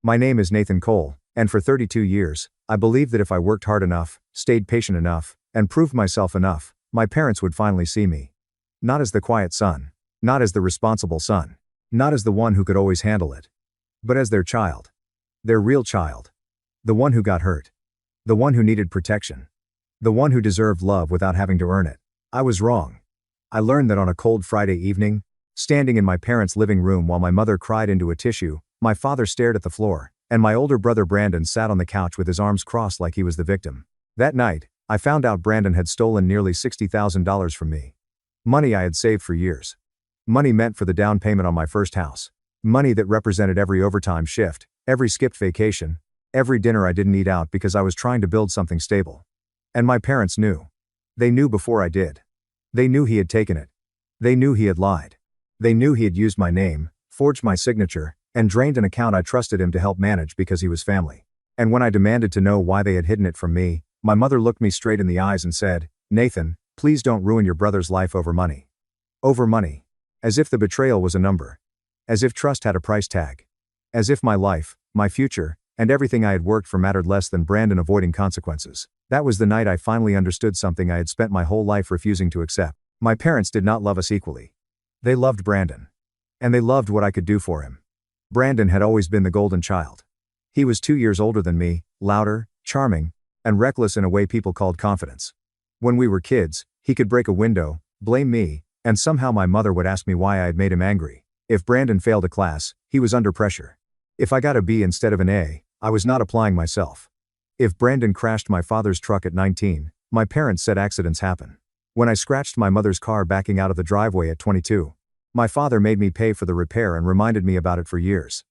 My name is Nathan Cole, and for 32 years, I believed that if I worked hard enough, stayed patient enough, and proved myself enough, my parents would finally see me. Not as the quiet son. Not as the responsible son. Not as the one who could always handle it. But as their child. Their real child. The one who got hurt. The one who needed protection. The one who deserved love without having to earn it. I was wrong. I learned that on a cold Friday evening, standing in my parents' living room while my mother cried into a tissue, my father stared at the floor, and my older brother Brandon sat on the couch with his arms crossed like he was the victim. That night, I found out Brandon had stolen nearly $60,000 from me. Money I had saved for years. Money meant for the down payment on my first house. Money that represented every overtime shift, every skipped vacation, every dinner I didn't eat out because I was trying to build something stable. And my parents knew. They knew before I did. They knew he had taken it. They knew he had lied. They knew he had used my name, forged my signature, and drained an account I trusted him to help manage because he was family. And when I demanded to know why they had hidden it from me, my mother looked me straight in the eyes and said, "Nathan, please don't ruin your brother's life over money." Over money. As if the betrayal was a number. As if trust had a price tag. As if my life, my future, and everything I had worked for mattered less than Brandon avoiding consequences. That was the night I finally understood something I had spent my whole life refusing to accept. My parents did not love us equally. They loved Brandon. And they loved what I could do for him. Brandon had always been the golden child. He was 2 years older than me, louder, charming, and reckless in a way people called confidence. When we were kids, he could break a window, blame me, and somehow my mother would ask me why I had made him angry. If Brandon failed a class, he was under pressure. If I got a B instead of an A, I was not applying myself. If Brandon crashed my father's truck at 19, my parents said accidents happen. When I scratched my mother's car backing out of the driveway at 22, my father made me pay for the repair and reminded me about it for years.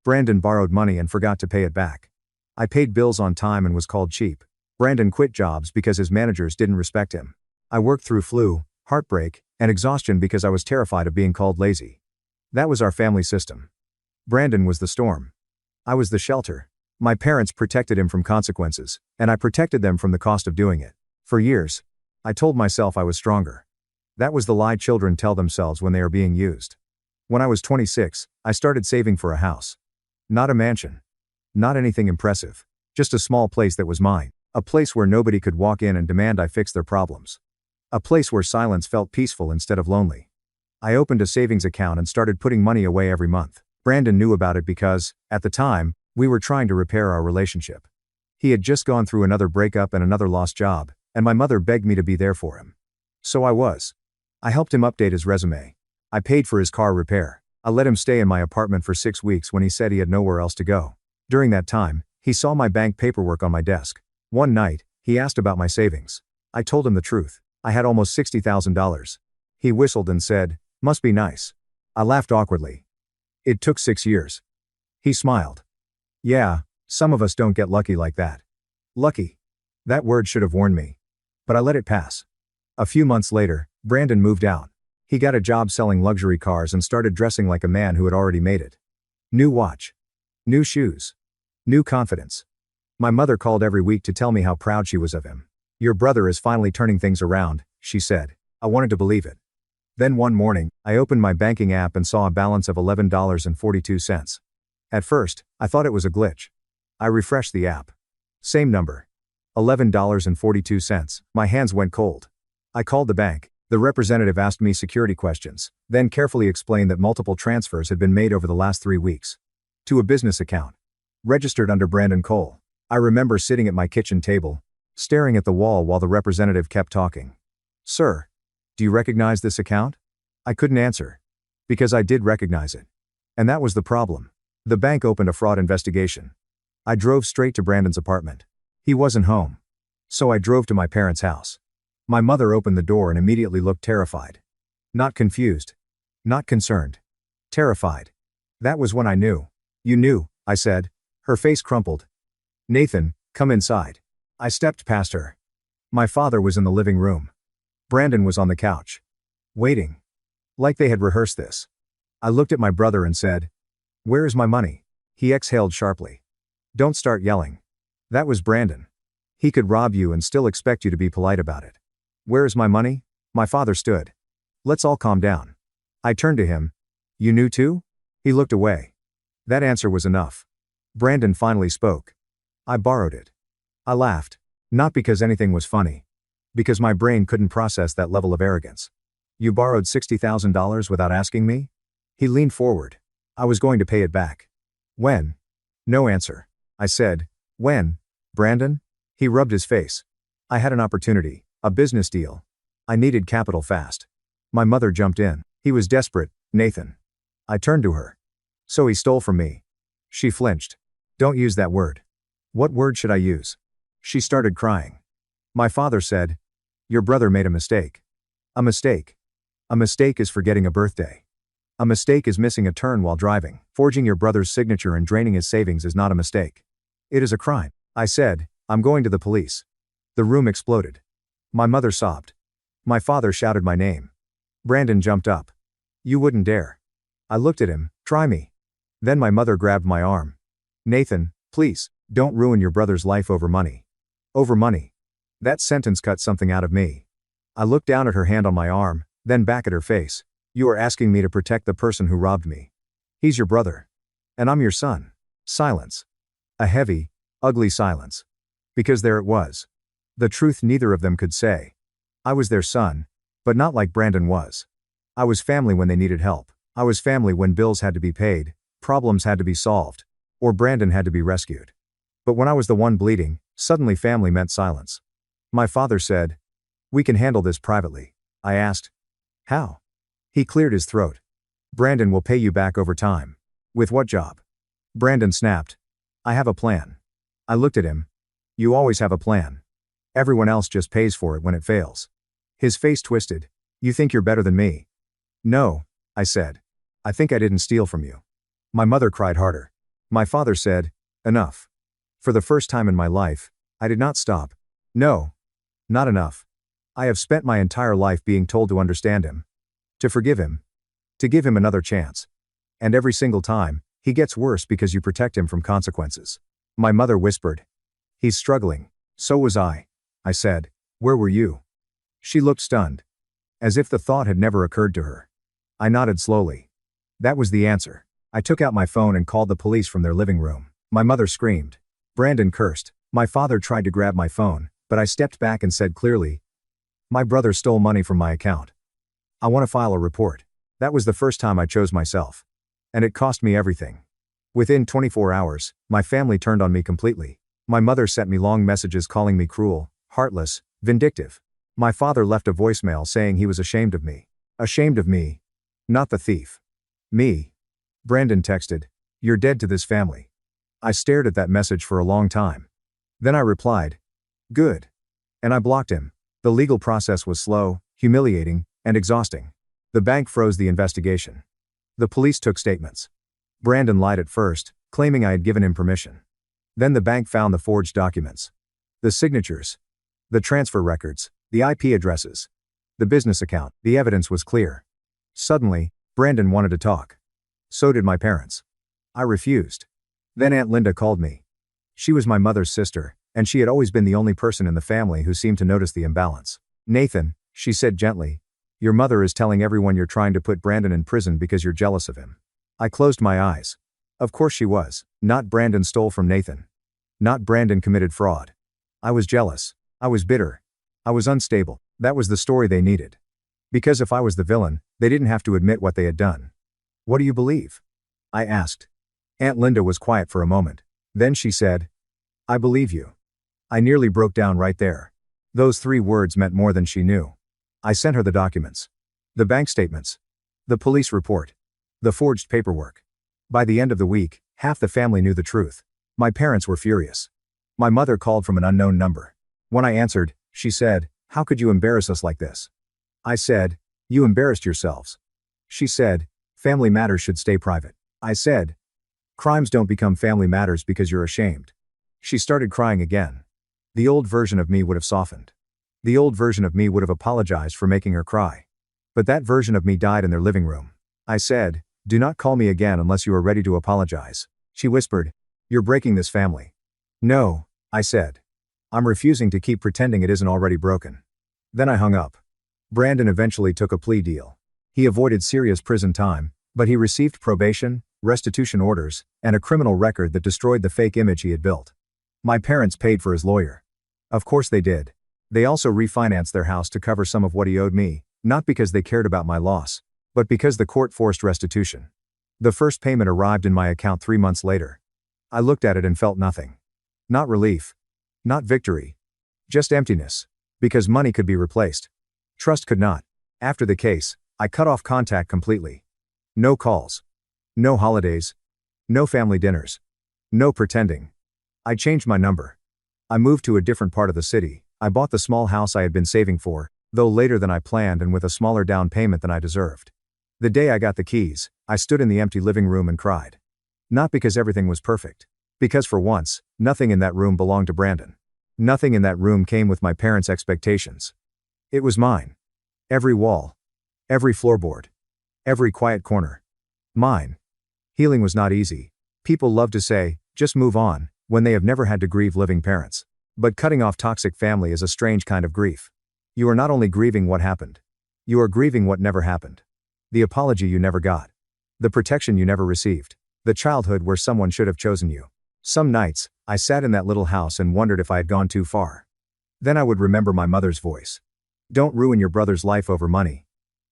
Brandon borrowed money and forgot to pay it back. I paid bills on time and was called cheap. Brandon quit jobs because his managers didn't respect him. I worked through flu, heartbreak, and exhaustion because I was terrified of being called lazy. That was our family system. Brandon was the storm. I was the shelter. My parents protected him from consequences, and I protected them from the cost of doing it. For years, I told myself I was stronger. That was the lie children tell themselves when they are being used. When I was 26, I started saving for a house. Not a mansion. Not anything impressive. Just a small place that was mine. A place where nobody could walk in and demand I fix their problems. A place where silence felt peaceful instead of lonely. I opened a savings account and started putting money away every month. Brandon knew about it because, at the time, we were trying to repair our relationship. He had just gone through another breakup and another lost job, and my mother begged me to be there for him. So I was. I helped him update his resume. I paid for his car repair. I let him stay in my apartment for 6 weeks when he said he had nowhere else to go. During that time, he saw my bank paperwork on my desk. One night, he asked about my savings. I told him the truth. I had almost $60,000. He whistled and said, "Must be nice." I laughed awkwardly. "It took 6 years." He smiled. "Yeah, some of us don't get lucky like that." Lucky. That word should have warned me. But I let it pass. A few months later, Brandon moved out. He got a job selling luxury cars and started dressing like a man who had already made it. New watch. New shoes. New confidence. My mother called every week to tell me how proud she was of him. "Your brother is finally turning things around," she said. I wanted to believe it. Then one morning, I opened my banking app and saw a balance of $11.42. At first, I thought it was a glitch. I refreshed the app. Same number. $11.42. My hands went cold. I called the bank. The representative asked me security questions, then carefully explained that multiple transfers had been made over the last 3 weeks. To a business account. Registered under Brandon Cole. I remember sitting at my kitchen table, staring at the wall while the representative kept talking. "Sir, do you recognize this account?" I couldn't answer. Because I did recognize it. And that was the problem. The bank opened a fraud investigation. I drove straight to Brandon's apartment. He wasn't home. So I drove to my parents' house. My mother opened the door and immediately looked terrified. Not confused. Not concerned. Terrified. That was when I knew. "You knew," I said. Her face crumpled. "Nathan, come inside." I stepped past her. My father was in the living room. Brandon was on the couch. Waiting. Like they had rehearsed this. I looked at my brother and said, "Where is my money?" He exhaled sharply. "Don't start yelling." That was Brandon. He could rob you and still expect you to be polite about it. "Where is my money?" My father stood. "Let's all calm down." I turned to him. "You knew too?" He looked away. That answer was enough. Brandon finally spoke. I borrowed it. I laughed. Not because anything was funny. Because my brain couldn't process that level of arrogance. You borrowed $60,000 without asking me? He leaned forward. I was going to pay it back. When? No answer. I said, when, Brandon? He rubbed his face. I had an opportunity, a business deal. I needed capital fast. My mother jumped in. He was desperate, Nathan. I turned to her. So he stole from me. She flinched. Don't use that word. What word should I use? She started crying. My father said, your brother made a mistake. A mistake. A mistake is forgetting a birthday. A mistake is missing a turn while driving. Forging your brother's signature and draining his savings is not a mistake. It is a crime. I said, I'm going to the police. The room exploded. My mother sobbed. My father shouted my name. Brandon jumped up. You wouldn't dare. I looked at him, try me. Then my mother grabbed my arm. Nathan, please, don't ruin your brother's life over money. Over money. That sentence cut something out of me. I looked down at her hand on my arm, then back at her face. You are asking me to protect the person who robbed me. He's your brother. And I'm your son. Silence. A heavy, ugly silence. Because there it was. The truth neither of them could say. I was their son, but not like Brandon was. I was family when they needed help. I was family when bills had to be paid, problems had to be solved, or Brandon had to be rescued. But when I was the one bleeding, suddenly family meant silence. My father said, we can handle this privately. I asked, how? He cleared his throat. Brandon will pay you back over time. With what job? Brandon snapped. I have a plan. I looked at him. You always have a plan. Everyone else just pays for it when it fails. His face twisted. You think you're better than me? No, I said. I think I didn't steal from you. My mother cried harder. My father said, enough. For the first time in my life, I did not stop. No. Not enough. I have spent my entire life being told to understand him. To forgive him. To give him another chance. And every single time, he gets worse because you protect him from consequences. My mother whispered. He's struggling. So was I said. Where were you? She looked stunned. As if the thought had never occurred to her. I nodded slowly. That was the answer. I took out my phone and called the police from their living room. My mother screamed. Brandon cursed. My father tried to grab my phone, but I stepped back and said clearly, my brother stole money from my account. I want to file a report. That was the first time I chose myself. And it cost me everything. Within 24 hours, my family turned on me completely. My mother sent me long messages calling me cruel, heartless, vindictive. My father left a voicemail saying he was ashamed of me. Ashamed of me. Not the thief. Me. Brandon texted, you're dead to this family. I stared at that message for a long time. Then I replied, good. And I blocked him. The legal process was slow, humiliating, and exhausting. The bank froze the investigation. The police took statements. Brandon lied at first, claiming I had given him permission. Then the bank found the forged documents. The signatures. The transfer records. The IP addresses. The business account. The evidence was clear. Suddenly, Brandon wanted to talk. So did my parents. I refused. Then Aunt Linda called me. She was my mother's sister, and she had always been the only person in the family who seemed to notice the imbalance. Nathan, she said gently, your mother is telling everyone you're trying to put Brandon in prison because you're jealous of him. I closed my eyes. Of course she was. Not Brandon stole from Nathan. Not Brandon committed fraud. I was jealous. I was bitter. I was unstable. That was the story they needed. Because if I was the villain, they didn't have to admit what they had done. What do you believe? I asked. Aunt Linda was quiet for a moment. Then she said, I believe you. I nearly broke down right there. Those 3 words meant more than she knew. I sent her the documents. The bank statements. The police report. The forged paperwork. By the end of the week, half the family knew the truth. My parents were furious. My mother called from an unknown number. When I answered, she said, how could you embarrass us like this? I said, you embarrassed yourselves. She said, family matters should stay private. I said, crimes don't become family matters because you're ashamed. She started crying again. The old version of me would have softened. The old version of me would have apologized for making her cry. But that version of me died in their living room. I said, do not call me again unless you are ready to apologize. She whispered, you're breaking this family. No, I said. I'm refusing to keep pretending it isn't already broken. Then I hung up. Brandon eventually took a plea deal. He avoided serious prison time, but he received probation, restitution orders, and a criminal record that destroyed the fake image he had built. My parents paid for his lawyer. Of course they did. They also refinanced their house to cover some of what he owed me, not because they cared about my loss, but because the court forced restitution. The first payment arrived in my account 3 months later. I looked at it and felt nothing. Not relief. Not victory. Just emptiness. Because money could be replaced. Trust could not. After the case, I cut off contact completely. No calls. No holidays. No family dinners. No pretending. I changed my number. I moved to a different part of the city. I bought the small house I had been saving for, though later than I planned and with a smaller down payment than I deserved. The day I got the keys, I stood in the empty living room and cried. Not because everything was perfect. Because for once, nothing in that room belonged to Brandon. Nothing in that room came with my parents' expectations. It was mine. Every wall. Every floorboard. Every quiet corner. Mine. Healing was not easy. People love to say, just move on, when they have never had to grieve living parents. But cutting off toxic family is a strange kind of grief. You are not only grieving what happened. You are grieving what never happened. The apology you never got. The protection you never received. The childhood where someone should have chosen you. Some nights, I sat in that little house and wondered if I had gone too far. Then I would remember my mother's voice. Don't ruin your brother's life over money.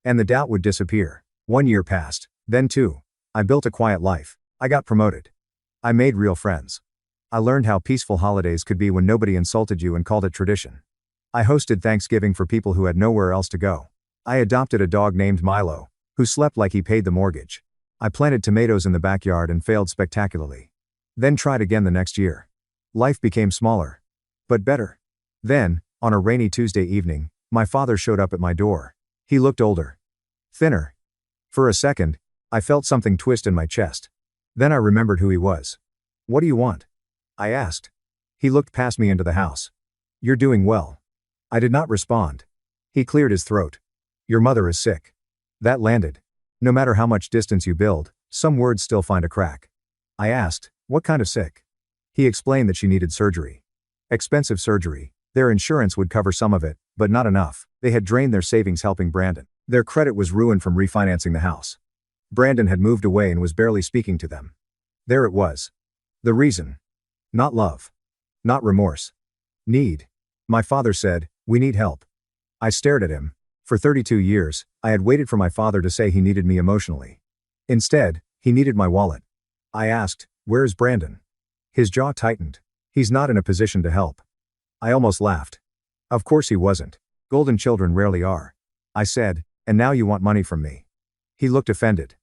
And the doubt would disappear. 1 year passed, then 2. I built a quiet life. I got promoted. I made real friends. I learned how peaceful holidays could be when nobody insulted you and called it tradition. I hosted Thanksgiving for people who had nowhere else to go. I adopted a dog named Milo, who slept like he paid the mortgage. I planted tomatoes in the backyard and failed spectacularly. Then tried again the next year. Life became smaller. But better. Then, on a rainy Tuesday evening, my father showed up at my door. He looked older. Thinner. For a second, I felt something twist in my chest. Then I remembered who he was. What do you want? I asked. He looked past me into the house. You're doing well. I did not respond. He cleared his throat. Your mother is sick. That landed. No matter how much distance you build, some words still find a crack. I asked, what kind of sick? He explained that she needed surgery. Expensive surgery. Their insurance would cover some of it, but not enough. They had drained their savings helping Brandon. Their credit was ruined from refinancing the house. Brandon had moved away and was barely speaking to them. There it was. The reason. Not love. Not remorse. Need. My father said, we need help. I stared at him. For 32 years, I had waited for my father to say he needed me emotionally. Instead, he needed my wallet. I asked, where's Brandon? His jaw tightened. He's not in a position to help. I almost laughed. Of course he wasn't. Golden children rarely are. I said, and now you want money from me. He looked offended.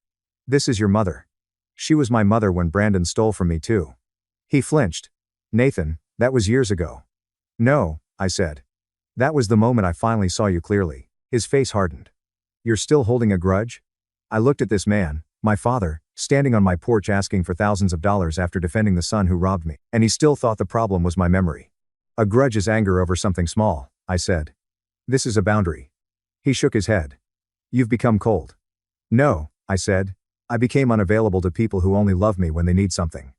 This is your mother. She was my mother when Brandon stole from me too. He flinched. Nathan, that was years ago. No, I said. That was the moment I finally saw you clearly. His face hardened. You're still holding a grudge? I looked at this man, my father, standing on my porch asking for thousands of dollars after defending the son who robbed me, and he still thought the problem was my memory. A grudge is anger over something small, I said. This is a boundary. He shook his head. You've become cold. No, I said. I became unavailable to people who only love me when they need something.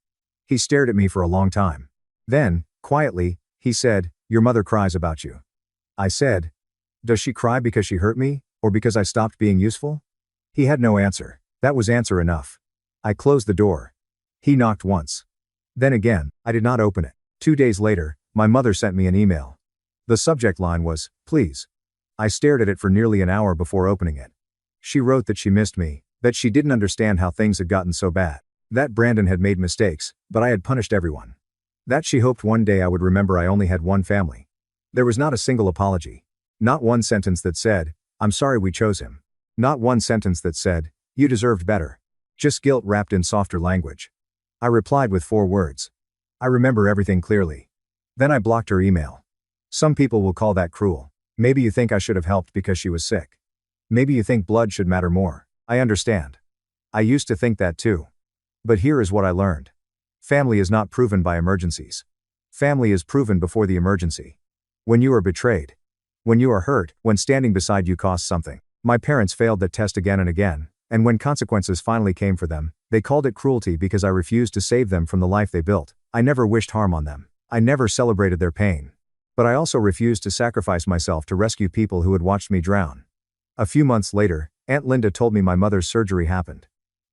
He stared at me for a long time. Then, quietly, he said, your mother cries about you. I said, does she cry because she hurt me, or because I stopped being useful? He had no answer. That was answer enough. I closed the door. He knocked once. Then again, I did not open it. 2 days later, my mother sent me an email. The subject line was, please. I stared at it for nearly an hour before opening it. She wrote that she missed me, that she didn't understand how things had gotten so bad, that Brandon had made mistakes, but I had punished everyone. That she hoped one day I would remember I only had one family. There was not a single apology. Not one sentence that said, I'm sorry we chose him. Not one sentence that said, you deserved better. Just guilt wrapped in softer language. I replied with 4 words. I remember everything clearly. Then I blocked her email. Some people will call that cruel. Maybe you think I should have helped because she was sick. Maybe you think blood should matter more. I understand. I used to think that too. But here is what I learned. Family is not proven by emergencies. Family is proven before the emergency. When you are betrayed. When you are hurt, when standing beside you costs something. My parents failed that test again and again, and when consequences finally came for them, they called it cruelty because I refused to save them from the life they built. I never wished harm on them. I never celebrated their pain. But I also refused to sacrifice myself to rescue people who had watched me drown. A few months later, Aunt Linda told me my mother's surgery happened.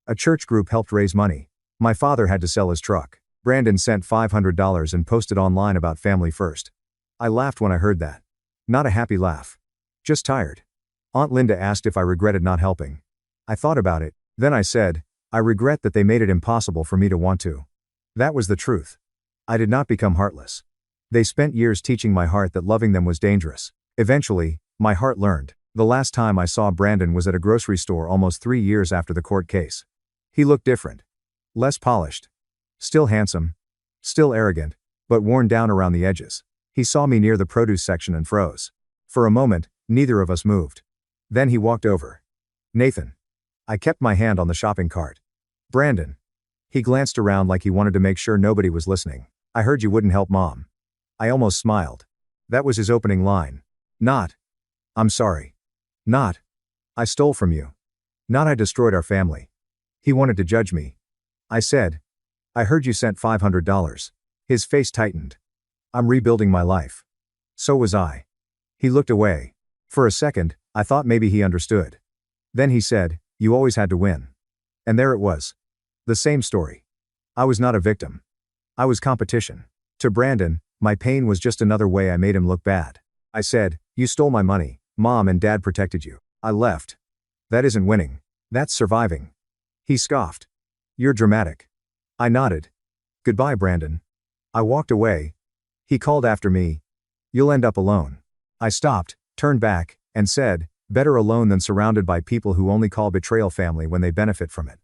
A church group helped raise money. My father had to sell his truck. Brandon sent $500 and posted online about family first. I laughed when I heard that. Not a happy laugh. Just tired. Aunt Linda asked if I regretted not helping. I thought about it, then I said, I regret that they made it impossible for me to want to. That was the truth. I did not become heartless. They spent years teaching my heart that loving them was dangerous. Eventually, my heart learned. The last time I saw Brandon was at a grocery store almost 3 years after the court case. He looked different. Less polished. Still handsome. Still arrogant, but worn down around the edges. He saw me near the produce section and froze. For a moment, neither of us moved. Then he walked over. Nathan. I kept my hand on the shopping cart. Brandon. He glanced around like he wanted to make sure nobody was listening. I heard you wouldn't help Mom. I almost smiled. That was his opening line. Not. I'm sorry. Not. I stole from you. Not I destroyed our family. He wanted to judge me. I said. I heard you sent $500. His face tightened. I'm rebuilding my life. So was I. He looked away. For a second, I thought maybe he understood. Then he said, you always had to win. And there it was. The same story. I was not a victim. I was competition. To Brandon, my pain was just another way I made him look bad. I said, you stole my money, Mom and Dad protected you. I left. That isn't winning. That's surviving. He scoffed. You're dramatic. I nodded. Goodbye, Brandon. I walked away. He called after me. You'll end up alone. I stopped, turned back, and said, better alone than surrounded by people who only call betrayal family when they benefit from it.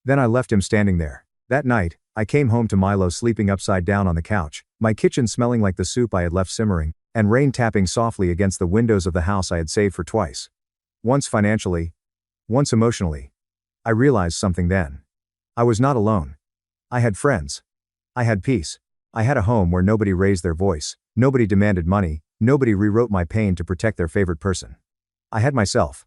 Then I left him standing there. That night, I came home to Milo sleeping upside down on the couch, my kitchen smelling like the soup I had left simmering, and rain tapping softly against the windows of the house I had saved for twice. Once financially, once emotionally. I realized something then. I was not alone. I had friends. I had peace. I had a home where nobody raised their voice, nobody demanded money, nobody rewrote my pain to protect their favorite person. I had myself.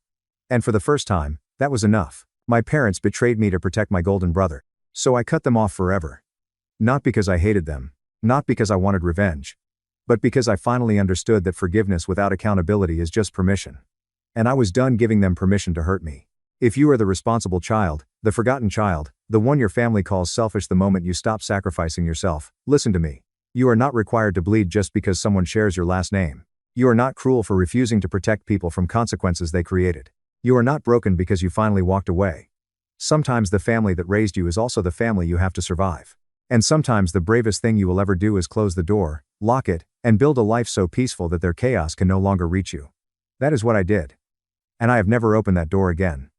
And for the first time, that was enough. My parents betrayed me to protect my golden brother. So I cut them off forever. Not because I hated them, not because I wanted revenge, but because I finally understood that forgiveness without accountability is just permission. And I was done giving them permission to hurt me. If you are the responsible child, the forgotten child, the one your family calls selfish the moment you stop sacrificing yourself, listen to me. You are not required to bleed just because someone shares your last name. You are not cruel for refusing to protect people from consequences they created. You are not broken because you finally walked away. Sometimes the family that raised you is also the family you have to survive. And sometimes the bravest thing you will ever do is close the door, lock it, and build a life so peaceful that their chaos can no longer reach you. That is what I did. And I have never opened that door again.